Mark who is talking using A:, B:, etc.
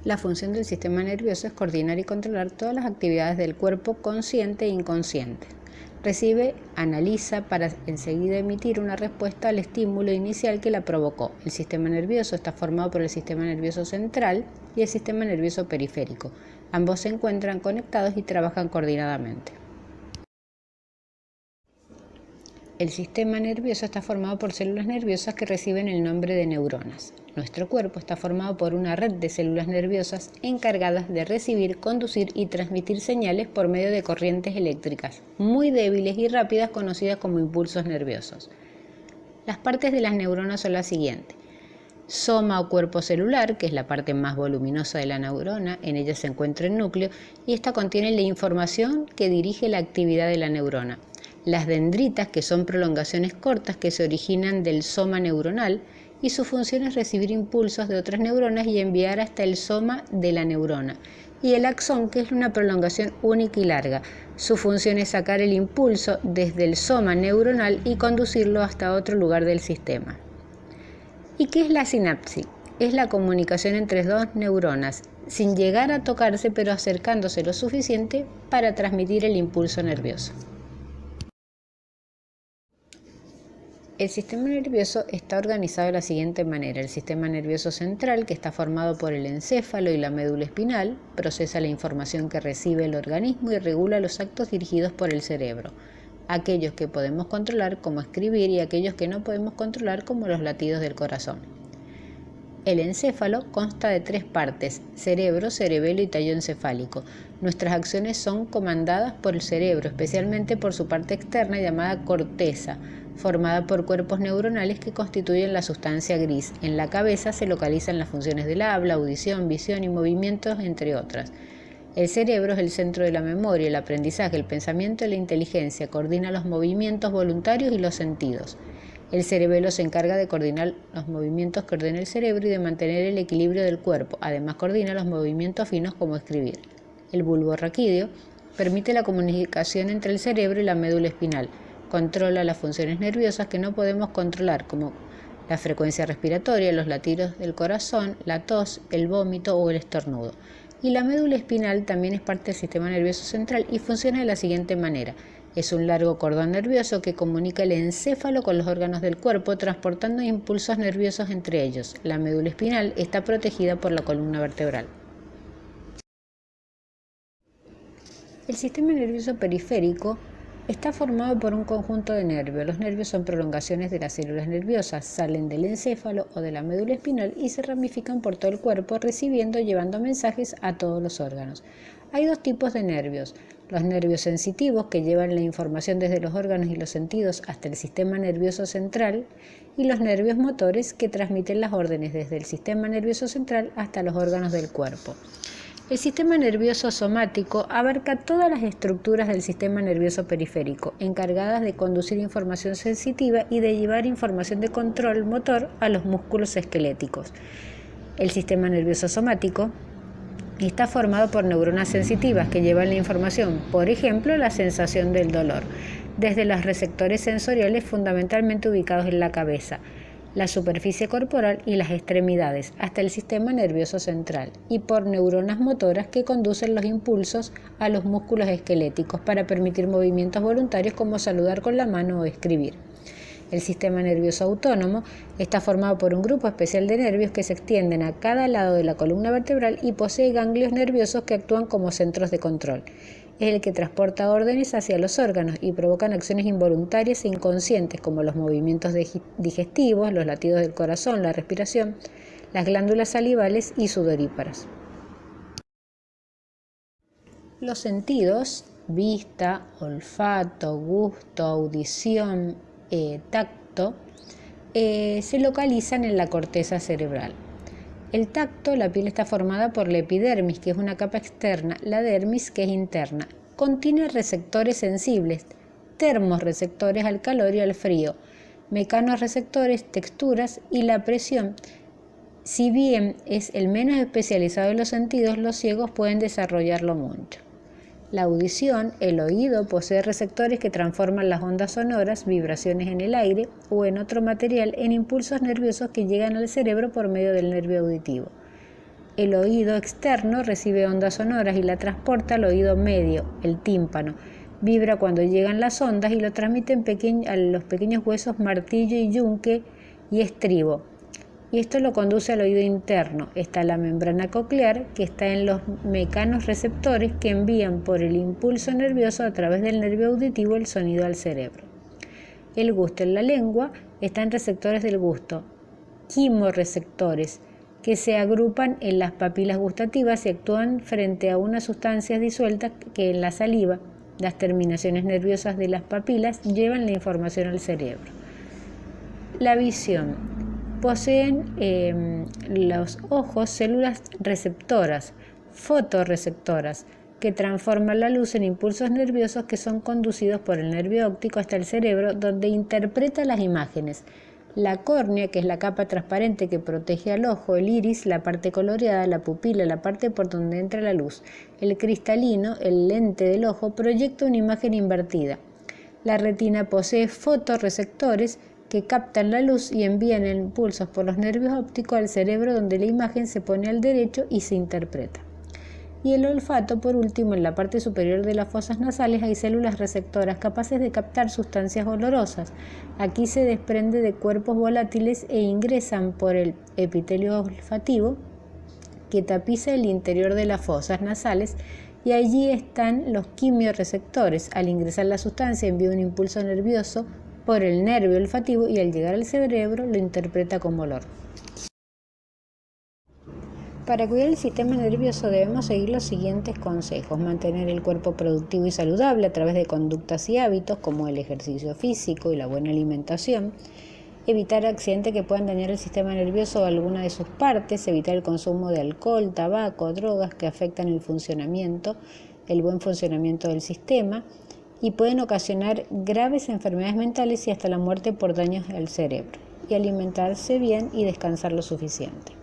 A: La función del sistema nervioso es coordinar y controlar todas las actividades del cuerpo consciente e inconsciente. Recibe, analiza para enseguida emitir una respuesta al estímulo inicial que la provocó. El sistema nervioso está formado por el sistema nervioso central y el sistema nervioso periférico. Ambos se encuentran conectados y trabajan coordinadamente. El sistema nervioso está formado por células nerviosas que reciben el nombre de neuronas. Nuestro cuerpo está formado por una red de células nerviosas encargadas de recibir, conducir y transmitir señales por medio de corrientes eléctricas muy débiles y rápidas conocidas como impulsos nerviosos. Las partes de las neuronas son las siguientes. Soma o cuerpo celular, que es la parte más voluminosa de la neurona, en ella se encuentra el núcleo y esta contiene la información que dirige la actividad de la neurona. Las dendritas, que son prolongaciones cortas que se originan del soma neuronal y su función es recibir impulsos de otras neuronas y enviar hasta el soma de la neurona. Y el axón, que es una prolongación única y larga. Su función es sacar el impulso desde el soma neuronal y conducirlo hasta otro lugar del sistema. ¿Y qué es la sinapsis? Es la comunicación entre dos neuronas, sin llegar a tocarse pero acercándose lo suficiente para transmitir el impulso nervioso. El sistema nervioso está organizado de la siguiente manera. El sistema nervioso central, que está formado por el encéfalo y la médula espinal, procesa la información que recibe el organismo y regula los actos dirigidos por el cerebro. Aquellos que podemos controlar, como escribir, y aquellos que no podemos controlar, como los latidos del corazón. El encéfalo consta de 3 partes: cerebro, cerebelo y tallo encefálico. Nuestras acciones son comandadas por el cerebro, especialmente por su parte externa llamada corteza, formada por cuerpos neuronales que constituyen la sustancia gris. En la cabeza se localizan las funciones del habla, audición, visión y movimientos, entre otras. El cerebro es el centro de la memoria, el aprendizaje, el pensamiento y la inteligencia. Coordina los movimientos voluntarios y los sentidos. El cerebelo se encarga de coordinar los movimientos que ordena el cerebro y de mantener el equilibrio del cuerpo. Además, coordina los movimientos finos como escribir. El bulbo raquídeo permite la comunicación entre el cerebro y la médula espinal. Controla las funciones nerviosas que no podemos controlar, como la frecuencia respiratoria, los latidos del corazón, la tos, el vómito o el estornudo. Y la médula espinal también es parte del sistema nervioso central y funciona de la siguiente manera. Es un largo cordón nervioso que comunica el encéfalo con los órganos del cuerpo, transportando impulsos nerviosos entre ellos. La médula espinal está protegida por la columna vertebral. El sistema nervioso periférico está formado por un conjunto de nervios. Los nervios son prolongaciones de las células nerviosas, salen del encéfalo o de la médula espinal y se ramifican por todo el cuerpo, recibiendo y llevando mensajes a todos los órganos. Hay 2 tipos de nervios: los nervios sensitivos, que llevan la información desde los órganos y los sentidos hasta el sistema nervioso central, y los nervios motores, que transmiten las órdenes desde el sistema nervioso central hasta los órganos del cuerpo. El sistema nervioso somático abarca todas las estructuras del sistema nervioso periférico, encargadas de conducir información sensitiva y de llevar información de control motor a los músculos esqueléticos. El sistema nervioso somático está formado por neuronas sensitivas que llevan la información, por ejemplo, la sensación del dolor, desde los receptores sensoriales fundamentalmente ubicados en la cabeza, la superficie corporal y las extremidades, hasta el sistema nervioso central, y por neuronas motoras que conducen los impulsos a los músculos esqueléticos para permitir movimientos voluntarios como saludar con la mano o escribir. El sistema nervioso autónomo está formado por un grupo especial de nervios que se extienden a cada lado de la columna vertebral y posee ganglios nerviosos que actúan como centros de control. Es el que transporta órdenes hacia los órganos y provocan acciones involuntarias e inconscientes como los movimientos digestivos, los latidos del corazón, la respiración, las glándulas salivales y sudoríparas. Los sentidos: vista, olfato, gusto, audición, tacto, se localizan en la corteza cerebral. El tacto: la piel está formada por la epidermis, que es una capa externa, la dermis, que es interna. Contiene receptores sensibles, termorreceptores al calor y al frío, mecanorreceptores, texturas y la presión. Si bien es el menos especializado de los sentidos, los ciegos pueden desarrollarlo mucho. La audición: el oído posee receptores que transforman las ondas sonoras, vibraciones en el aire o en otro material, en impulsos nerviosos que llegan al cerebro por medio del nervio auditivo. el oído externo recibe ondas sonoras y la transporta al oído medio, el tímpano. Vibra cuando llegan las ondas y lo transmite a los pequeños huesos martillo y yunque y estribo. Y esto lo conduce al oído interno. Está la membrana coclear, que está en los mecanos receptores que envían por el impulso nervioso a través del nervio auditivo el sonido al cerebro. El gusto en la lengua está en receptores del gusto, quimorreceptores, que se agrupan en las papilas gustativas y actúan frente a unas sustancias disueltas que en la saliva. Las terminaciones nerviosas de las papilas llevan la información al cerebro. La visión. Poseen los ojos células receptoras, fotorreceptoras, que transforman la luz en impulsos nerviosos que son conducidos por el nervio óptico hasta el cerebro, donde interpreta las imágenes. La córnea, que es la capa transparente que protege al ojo, el iris, la parte coloreada, la pupila, la parte por donde entra la luz. El cristalino, el lente del ojo, proyecta una imagen invertida. La retina posee fotorreceptores que captan la luz y envían impulsos por los nervios ópticos al cerebro, donde la imagen se pone al derecho y se interpreta. Y el olfato, por último, en la parte superior de las fosas nasales hay células receptoras capaces de captar sustancias olorosas. Aquí se desprende de cuerpos volátiles e ingresan por el epitelio olfativo que tapiza el interior de las fosas nasales, y allí están los quimiorreceptores. Al ingresar la sustancia envía un impulso nervioso por el nervio olfativo y al llegar al cerebro lo interpreta como olor. Para cuidar el sistema nervioso debemos seguir los siguientes consejos: mantener el cuerpo productivo y saludable a través de conductas y hábitos como el ejercicio físico y la buena alimentación, evitar accidentes que puedan dañar el sistema nervioso o alguna de sus partes, evitar el consumo de alcohol, tabaco, drogas que afectan el buen funcionamiento del sistema y pueden ocasionar graves enfermedades mentales y hasta la muerte por daños al cerebro, y alimentarse bien y descansar lo suficiente.